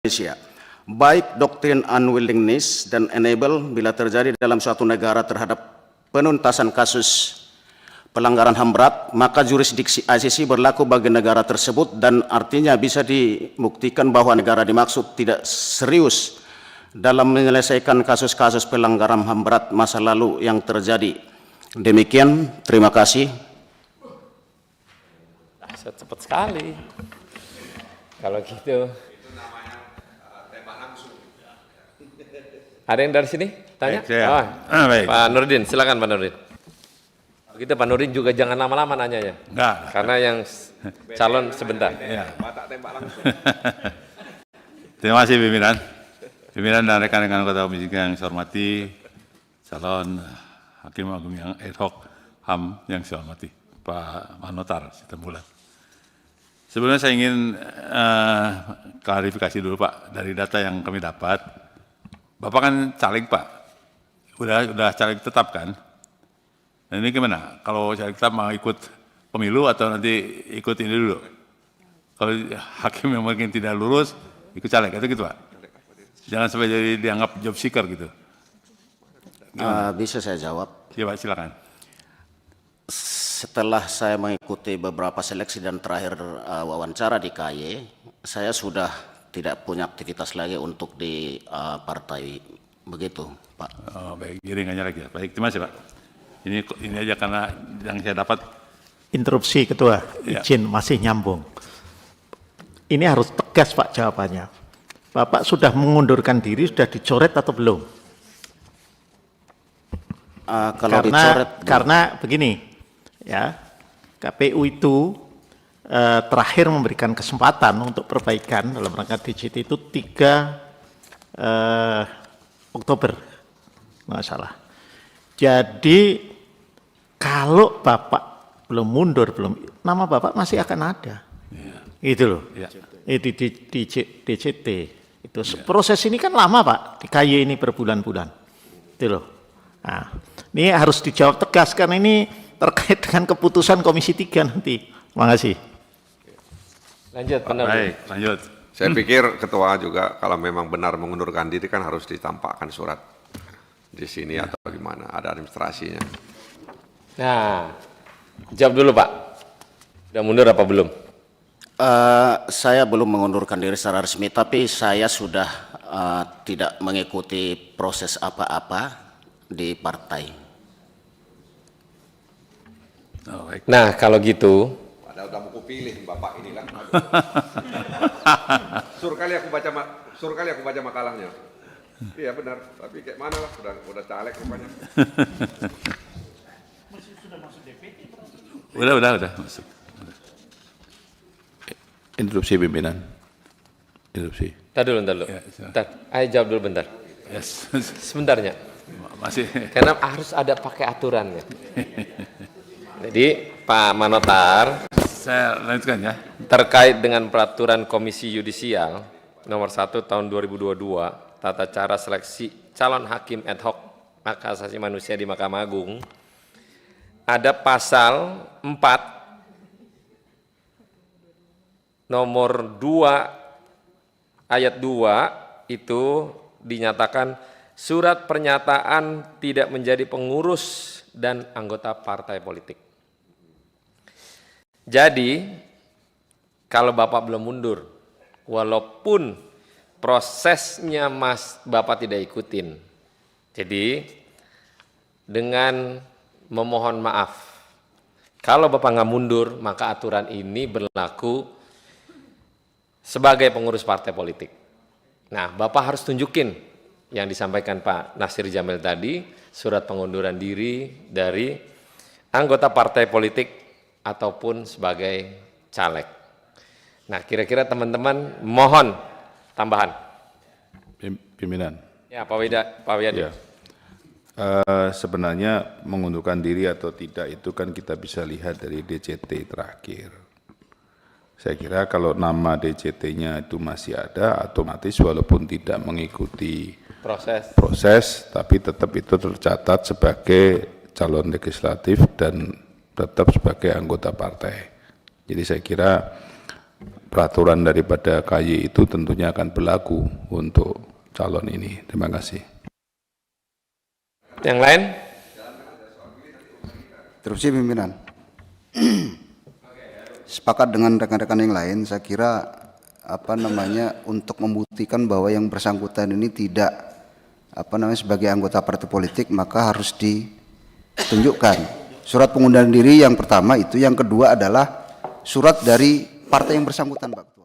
Indonesia, baik doktrin unwillingness dan enable bila terjadi dalam suatu negara terhadap penuntasan kasus pelanggaran HAM berat, maka jurisdiksi ICC berlaku bagi negara tersebut dan artinya bisa dibuktikan bahwa negara dimaksud tidak serius dalam menyelesaikan kasus-kasus pelanggaran HAM berat masa lalu yang terjadi. Demikian, terima kasih. Cepat sekali. Kalau gitu. Ada yang dari sini? Tanya? Baik. Pak Nurdin, silakan Pak Nurdin. Begitu Pak Nurdin juga jangan lama-lama nanya ya. Enggak. Karena yang calon sebentar. Ya. Batak tembak langsung. Terima kasih pimpinan. Pimpinan dan rekan-rekan anggota komisi yang saya hormati, calon Hakim Agung yang ad hoc HAM yang saya hormati, Pak Manotar Sitembulan. Sebelumnya saya ingin klarifikasi dulu Pak, dari data yang kami dapat, Bapak kan caleg Pak, udah caleg tetap kan? Nah ini gimana? Kalau caleg tetap mau ikut pemilu atau nanti ikut ini dulu? Kalau hakim yang mungkin tidak lulus, ikut caleg, itu gitu Pak? Jangan sampai jadi dianggap job seeker gitu. Bisa saya jawab? Iya Pak, silakan. Setelah saya mengikuti beberapa seleksi dan terakhir wawancara di KY, saya sudah tidak punya aktivitas lagi untuk di partai, begitu Pak. Oh, baik, jaringannya lagi ya. Baik, terima kasih Pak. Ini aja karena yang saya dapat. Interupsi Ketua, Ya. izin masih nyambung. Ini harus tegas Pak jawabannya. Bapak sudah mengundurkan diri, sudah dicoret atau belum? Karena begini, ya, KPU itu terakhir memberikan kesempatan untuk perbaikan dalam rangka DJT itu 3 Oktober, nggak salah. Jadi kalau Bapak belum mundur, nama Bapak masih akan ada, itu loh. Ya. Itu di DJT itu proses ini kan lama Pak, di KY ini berbulan-bulan, itu loh. Nah, ini harus dijawab tegas karena ini terkait dengan keputusan Komisi 3 nanti. Terima kasih. Lanjut, Pak Nurdin. Baik, lanjut. Saya pikir ketua juga kalau memang benar mengundurkan diri kan harus ditampakkan surat di sini atau bagaimana, ada administrasinya. Nah, jawab dulu Pak. Udah mundur apa belum? Saya belum mengundurkan diri secara resmi, tapi saya sudah tidak mengikuti proses apa-apa di partai. Oh, baik. Nah, kalau gitu, Padahal udah mau pilih Bapak ini kan. Suruh kali aku baca makalahnya. Iya benar, tapi kayak mana lah, udah caleg rupanya. Udah masuk. Interupsi pimpinan. Interupsi. Ntar dulu. Ya, silakan. Ntar, ayo jawab dulu bentar. Yes. Sebentarnya. Masih. Karena harus ada pakai aturannya. Jadi Pak Manotar, Saya lanjutkan ya. terkait dengan peraturan Komisi Yudisial nomor 1 tahun 2022 tata cara seleksi calon hakim ad hoc hak asasi manusia di Mahkamah Agung, ada pasal 4 nomor 2 ayat 2 itu dinyatakan surat pernyataan tidak menjadi pengurus dan anggota partai politik. Jadi, kalau Bapak belum mundur, walaupun prosesnya Bapak tidak ikutin, jadi dengan memohon maaf, kalau Bapak nggak mundur, maka aturan ini berlaku sebagai pengurus partai politik. Nah, Bapak harus tunjukin yang disampaikan Pak Nasir Jamil tadi, surat pengunduran diri dari anggota partai politik ataupun sebagai caleg. Nah, kira-kira teman-teman mohon tambahan. Pimpinan. Ya, Pak Wiyadi. Ya. Sebenarnya mengundurkan diri atau tidak itu kan kita bisa lihat dari DCT terakhir. Saya kira kalau nama DCT-nya itu masih ada, otomatis walaupun tidak mengikuti proses, tapi tetap itu tercatat sebagai calon legislatif dan tetap sebagai anggota partai. Jadi saya kira peraturan daripada KY itu tentunya akan berlaku untuk calon ini. Terima kasih. Yang lain? Terus pimpinan. Sepakat dengan rekan-rekan yang lain, saya kira untuk membuktikan bahwa yang bersangkutan ini tidak sebagai anggota partai politik, maka harus ditunjukkan surat pengunduran diri yang pertama itu, yang kedua adalah surat dari partai yang bersangkutan, Pak.